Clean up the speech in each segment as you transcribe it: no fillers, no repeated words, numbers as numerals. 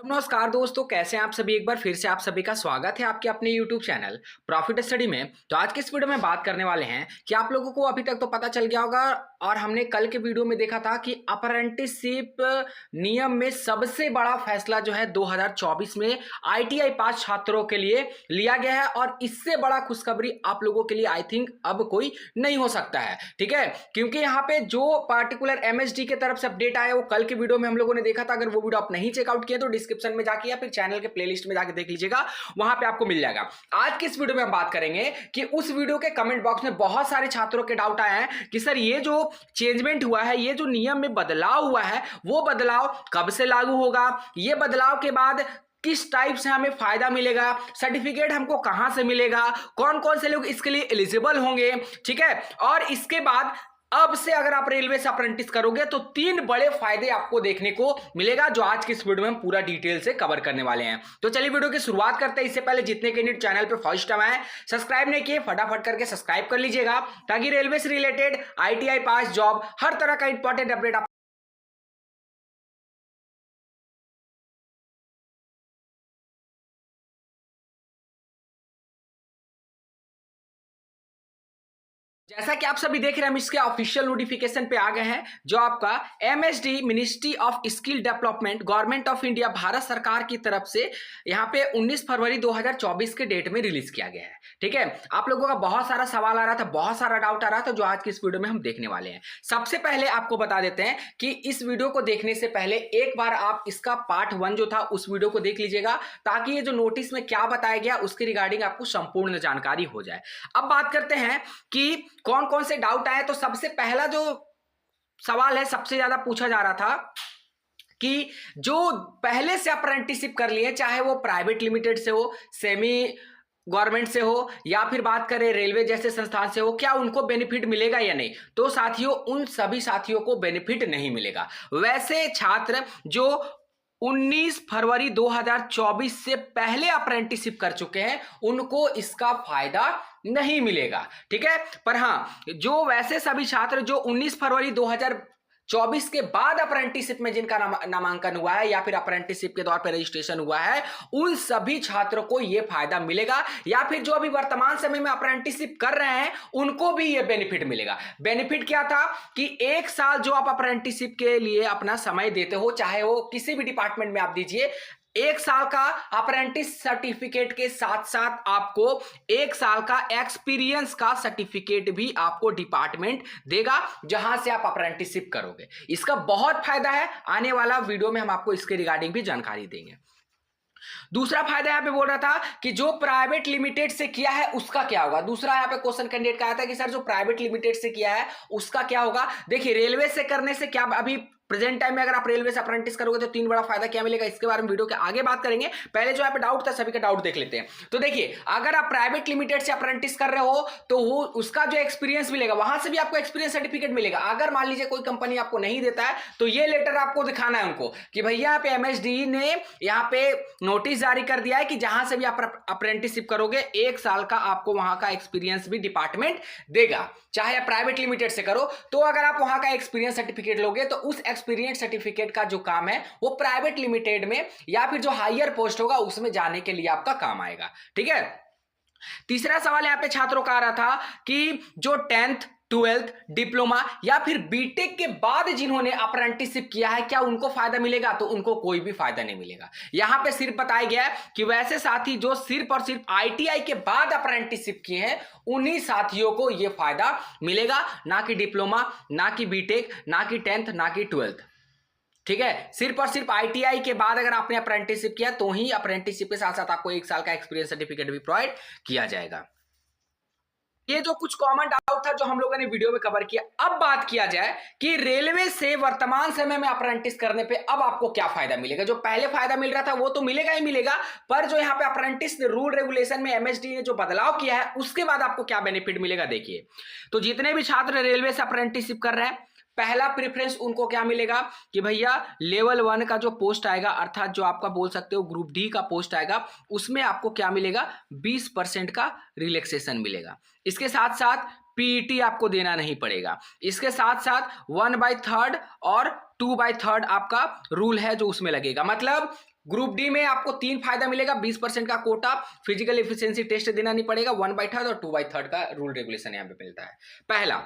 नमस्कार दोस्तों, कैसे हैं आप सभी। एक बार फिर से आप सभी का स्वागत है आपके अपने YouTube चैनल प्रॉफिट स्टडी में। तो आज के इस वीडियो में बात करने वाले हैं कि आप लोगों को अभी तक तो पता चल गया होगा और हमने कल के वीडियो में देखा था कि अप्रेंटिसशिप नियम में सबसे बड़ा फैसला जो है 2024 में ITI पास छात्रों के लिए लिया गया है और इससे बड़ा खुशखबरी आप लोगों के लिए आई थिंक अब कोई नहीं हो सकता है। ठीक है, क्योंकि यहाँ पे जो पार्टिकुलर MSD के तरफ से अपडेट आया वो कल के वीडियो में हम लोगों ने देखा था। अगर वो वीडियो आप नहीं चेकआउट किए तो डिस्क्रिप्शन में जाके या फिर चैनल के प्लेलिस्ट में जाके देख लीजिएगा, वहां पे आपको मिल जाएगा। आज की इस वीडियो में हम बात करेंगे कि उस वीडियो के कमेंट बॉक्स में बहुत सारे छात्रों के डाउट आए हैं कि सर ये जो चेंजमेंट हुआ है, ये जो नियम में बदलाव हुआ है, वो बदलाव कब से लागू होगा, ये बदलाव के बाद किस टाइप से हमें फायदा मिलेगा, सर्टिफिकेट हमको कहां से मिलेगा, कौन कौन से लोग इसके लिए एलिजिबल होंगे। ठीक है, और इसके बाद अब से अगर आप रेलवे से अप्रेंटिस करोगे तो 3 बड़े फायदे आपको देखने को मिलेगा, जो आज की इस वीडियो में हम पूरा डिटेल से कवर करने वाले हैं। तो चलिए वीडियो की शुरुआत करते हैं। इससे पहले जितने कैंडिडेट चैनल पे फर्स्ट टाइम आए, सब्सक्राइब नहीं किए, फटाफट करके सब्सक्राइब कर लीजिएगा ताकि रेलवे से रिलेटेड ITI पास जॉब हर तरह का इंपॉर्टेंट अपडेट आप जैसा कि आप सभी देख रहे हैं, हम इसके ऑफिशियल नोटिफिकेशन पे आ गए हैं, जो आपका MSD ministry of skill development government of India Bharat सरकार की तरफ से यहाँ पे 19 फरवरी 2024 के डेट में रिलीज किया गया है। ठीक है, आप लोगों का बहुत सारा सवाल आ रहा था, बहुत सारा डाउट आ रहा था, जो आज की इस वीडियो में हम देखने वाले हैं। सबसे पहले आपको बता देते हैं कि इस वीडियो को देखने से पहले एक बार आप इसका पार्ट 1 जो था उस वीडियो को देख लीजिएगा, ताकि ये जो नोटिस में क्या बताया गया उसके रिगार्डिंग आपको संपूर्ण जानकारी हो जाए। अब बात करते हैं कि कौन कौन से डाउट आए। तो सबसे पहला जो सवाल है, सबसे ज्यादा पूछा जा रहा था कि जो पहले से अप्रेंटिसशिप कर लिए, चाहे वो प्राइवेट लिमिटेड से हो, सेमी गवर्नमेंट से हो, या फिर बात करें रेलवे जैसे संस्थान से हो, क्या उनको बेनिफिट मिलेगा या नहीं। तो साथियों, उन सभी साथियों को बेनिफिट नहीं मिलेगा। वैसे छात्र जो 19 फरवरी 2024 से पहले अप्रेंटिसशिप कर चुके हैं उनको इसका फायदा नहीं मिलेगा। ठीक है, पर हां, जो वैसे सभी छात्र जो 19 फरवरी 2024 के बाद अप्रेंटिसशिप में जिनका नामांकन हुआ है या फिर अप्रेंटिसशिप के दौर पर रजिस्ट्रेशन हुआ है, उन सभी छात्रों को यह फायदा मिलेगा, या फिर जो अभी वर्तमान समय में अप्रेंटिसशिप कर रहे हैं उनको भी यह बेनिफिट मिलेगा। बेनिफिट क्या था कि 1 साल जो आप अप्रेंटिसशिप के लिए अपना समय देते हो, चाहे वो किसी भी डिपार्टमेंट में आप दीजिए, 1 साल का अप्रेंटिस सर्टिफिकेट के साथ साथ आपको 1 साल का एक्सपीरियंस का सर्टिफिकेट भी आपको डिपार्टमेंट देगा जहां से आप अप्रेंटिसशिप करोगे। इसका बहुत फायदा है, आने वाला वीडियो में हम आपको इसके रिगार्डिंग भी जानकारी देंगे। दूसरा फायदा यहां पे बोल रहा था कि जो प्राइवेट लिमिटेड से किया है उसका क्या होगा। दूसरा यहां पे क्वेश्चन कैंडिडेट का आया था कि सर जो प्राइवेट लिमिटेड से किया है उसका क्या होगा। देखिए, रेलवे से करने से क्या, अभी प्रेजेंट टाइम में अगर आप रेलवे से अप्रेंटिस करोगे तो 3 बड़ा फायदा क्या मिलेगा, इसके बारे में वीडियो के आगे बात करेंगे। पहले जो यहाँ पे डाउट था, सभी का डाउट देख लेते हैं। तो देखिए, अगर आप प्राइवेट लिमिटेड से अप्रेंटिस कर रहे हो तो वो उसका जो एक्सपीरियंस मिलेगा, वहां से भी आपको एक्सपीरियंस सर्टिफिकेट मिलेगा। अगर मान लीजिए कोई कंपनी आपको नहीं देता है तो ये लेटर आपको दिखाना है उनको कि भैया यहाँ पे MSD ने यहाँ पे नोटिस जारी कर दिया है कि जहां से भी आप अप्रेंटिसशिप करोगे 1 साल का आपको वहां का एक्सपीरियंस भी डिपार्टमेंट देगा, चाहे आप प्राइवेट लिमिटेड से करो। तो अगर आप वहां का एक्सपीरियंस सर्टिफिकेट लोगे तो उस एक्सपीरियंस सर्टिफिकेट का जो काम है वो प्राइवेट लिमिटेड में या फिर जो हायर पोस्ट होगा उसमें जाने के लिए आपका काम आएगा। ठीक है, तीसरा सवाल यहां पे छात्रों का आ रहा था कि जो 10th 12th डिप्लोमा या फिर बीटेक के बाद जिन्होंने अप्रेंटिसशिप किया है, क्या उनको फायदा मिलेगा। तो उनको कोई भी फायदा नहीं मिलेगा। यहां पे सिर्फ बताया गया है कि वैसे साथी जो सिर्फ और सिर्फ ITI के बाद अप्रेंटिसशिप किए हैं उन्हीं साथियों को यह फायदा मिलेगा, ना कि डिप्लोमा, ना कि बीटेक, ना कि 10th, ना कि 12th। ठीक है, सिर्फ और सिर्फ ITI के बाद अगर आपने अप्रेंटिसशिप किया तो ही अप्रेंटिसशिप के साथ साथ आपको 1 साल का एक्सपीरियंस सर्टिफिकेट भी प्रोवाइड किया जाएगा। ये जो कुछ कॉमन डाउट था जो हम लोगों ने वीडियो में कवर किया। अब बात किया जाए कि रेलवे से वर्तमान समय में अप्रेंटिस करने पे अब आपको क्या फायदा मिलेगा। जो पहले फायदा मिल रहा था वो तो मिलेगा ही मिलेगा, पर जो यहाँ पे अप्रेंटिस रूल रेगुलेशन में MSD ने जो बदलाव किया है उसके बाद आपको क्या बेनिफिट मिलेगा। देखिए, तो जितने भी छात्र रेलवे से अप्रेंटिसशिप कर रहे हैं, पहला प्रेफरेंस उनको क्या मिलेगा कि भैया लेवल 1 का जो पोस्ट आएगा, अर्थात जो आपका बोल सकते हो ग्रुप D का पोस्ट आएगा, उसमें आपको क्या मिलेगा, 20% का रिलैक्सेशन मिलेगा। इसके साथ साथ PET आपको देना नहीं पड़ेगा। इसके साथ साथ 1/3 और 2/3 आपका रूल है जो उसमें लगेगा। मतलब ग्रुप डी में आपको 3 फायदा मिलेगा, 20% का कोटा, फिजिकल एफिशिएंसी टेस्ट देना नहीं पड़ेगा, 1/3 और 2/3 का रूल रेगुलेशन यहाँ पे मिलता है, पहला।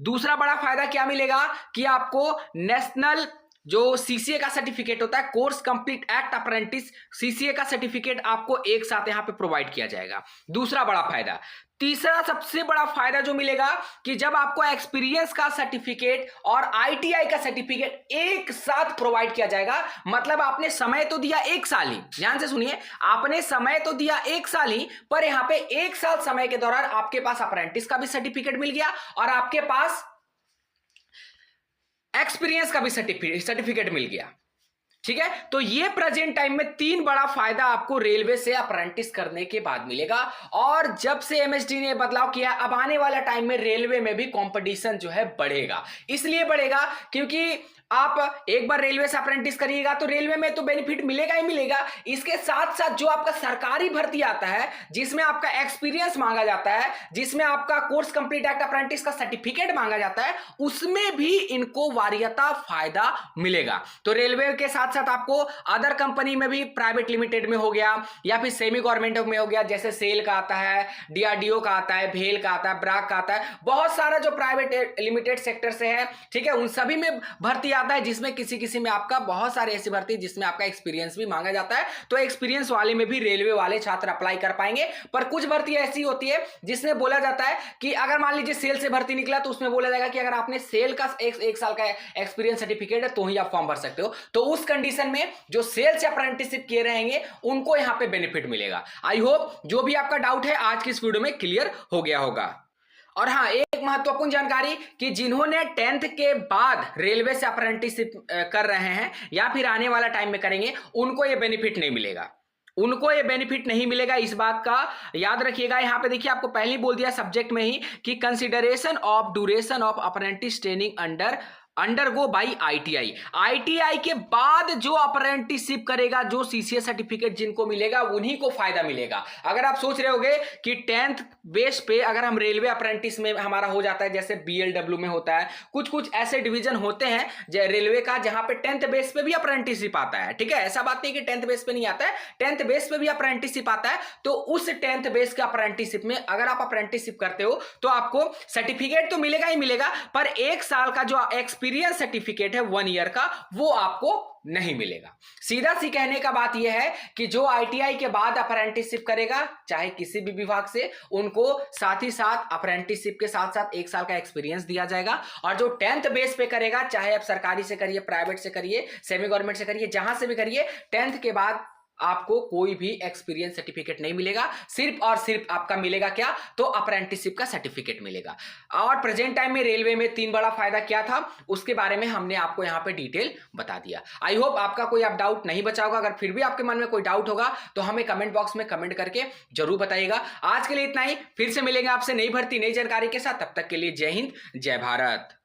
दूसरा बड़ा फायदा क्या मिलेगा कि आपको नेशनल जो सीसीए का सर्टिफिकेट होता है, course complete act apprentice, CCA का सर्टिफिकेट आपको एक साथ यहां पे प्रोवाइड किया जाएगा, दूसरा बड़ा फायदा। तीसरा सबसे बड़ा फायदा जो मिलेगा कि जब आपको एक्सपीरियंस का सर्टिफिकेट और आईटीआई का सर्टिफिकेट एक साथ प्रोवाइड किया जाएगा, मतलब आपने समय तो दिया 1 साल ही, ध्यान से सुनिए, आपने समय तो दिया 1 साल ही, पर यहां पे 1 साल समय के दौरान आपके पास अप्रेंटिस का भी सर्टिफिकेट मिल गया और आपके पास एक्सपीरियंस का भी सर्टिफिकेट मिल गया। ठीक है, तो ये प्रेजेंट टाइम में 3 बड़ा फायदा आपको रेलवे से अप्रेंटिस करने के बाद मिलेगा। और जब से एमएसडी ने बदलाव किया, अब आने वाला टाइम में रेलवे में भी कंपटीशन जो है बढ़ेगा। इसलिए बढ़ेगा क्योंकि आप एक बार रेलवे से अप्रेंटिस करिएगा तो रेलवे में तो बेनिफिट मिलेगा ही मिलेगा, इसके साथ साथ जो आपका सरकारी भर्ती आता है जिसमें आपका एक्सपीरियंस मांगा जाता है, जिसमें आपका कोर्स कंप्लीट एक्ट अप्रेंटिस का सर्टिफिकेट मांगा जाता है, उसमें भी इनको वारियता फायदा मिलेगा। तो रेलवे के साथ साथ आपको अदर कंपनी में भी, प्राइवेट लिमिटेड में हो गया या फिर सेमी गवर्नमेंट में हो गया, जैसे सेल का आता है, डीआरडीओ का आता है, भेल का आता है, ब्राक का आता है, बहुत सारा जो प्राइवेट लिमिटेड सेक्टर से है, ठीक है, उन सभी में भर्ती आता है, जिसमें किसी किसी में आपका बहुत सारे ऐसी भर्ती जिसमें आपका एक्सपीरियंस भी मांगा जाता है। तो एक्सपीरियंस वाले में भी रेलवे वाले छात्र अप्लाई कर पाएंगे। पर कुछ भर्ती ऐसी होती है जिसमें बोला जाता है कि अगर मान लीजिए सेल से भर्ती निकला तो उसमें बोला जाएगा कि अगर आपने सेल का एक साल का एक्सपीरियंस सर्टिफिकेट है तो ही आप फॉर्म भर सकते हो। तो उस कंडीशन में जो सेल से अप्रेंटिसशिप किए रहेंगे उनको यहां पे बेनिफिट मिलेगा। आई होप जो भी आपका डाउट है आज की इस वीडियो में क्लियर हो गया होगा। और हाँ, एक महत्वपूर्ण जानकारी कि जिन्होंने 10th के बाद रेलवे से अप्रेंटिसशिप कर रहे हैं या फिर आने वाला टाइम में करेंगे, उनको ये बेनिफिट नहीं मिलेगा, उनको ये बेनिफिट नहीं मिलेगा। इस बात का याद रखिएगा। यहां पे देखिए, आपको पहले ही बोल दिया सब्जेक्ट में ही कि consideration of duration of apprentice training undergo by ITI, ITI के बाद जो अप्रेंटिसशिप करेगा, जो सीसीए सर्टिफिकेट जिनको मिलेगा उन्हीं को फायदा मिलेगा। अगर आप सोच रहे होगे कि 10th बेस पे अगर हम रेलवे अप्रेंटिस में हमारा हो जाता है, जैसे बीएलडब्ल्यू में होता है, कुछ कुछ ऐसे डिवीजन होते हैं रेलवे का जहां पे 10th बेस पे भी अप्रेंटिसशिप आता है। ठीक है, ऐसा बात नहीं कि 10th बेस पे नहीं आता है, 10th बेस पे भी अप्रेंटिसशिप आता है। तो उस 10th बेस के अप्रेंटिसशिप में अगर आप अप्रेंटिसशिप करते हो तो आपको सर्टिफिकेट तो मिलेगा ही मिलेगा, पर 1 साल का जो एक्सपीरियंस सर्टिफिकेट है 1 ईयर का, वो आपको नहीं मिलेगा। सीधा सी कहने का बात यह है कि जो आईटीआई के बाद अप्रेंटिसशिप करेगा, चाहे किसी भी विभाग से, उनको साथ ही साथ अप्रेंटिसशिप के साथ साथ 1 साल का एक्सपीरियंस दिया जाएगा। और जो 10th बेस पे करेगा, चाहे आप सरकारी से करिए, प्राइवेट से करिए, सेमी गवर्नमेंट से करिए, जहां से भी करिए, 10th के बाद आपको कोई भी एक्सपीरियंस सर्टिफिकेट नहीं मिलेगा, सिर्फ और सिर्फ आपका मिलेगा क्या, तो अप्रेंटिसशिप का सर्टिफिकेट मिलेगा। और प्रेजेंट टाइम में रेलवे में 3 बड़ा फायदा क्या था उसके बारे में हमने आपको यहां पे डिटेल बता दिया। आई होप आपका कोई अब डाउट नहीं बचा होगा। अगर फिर भी आपके मन में कोई डाउट होगा तो हमें कमेंट बॉक्स में कमेंट करके जरूर बताइएगा। आज के लिए इतना ही, फिर से मिलेंगे आपसे नई भर्ती नई जानकारी के साथ। तब तक के लिए जय हिंद, जय भारत।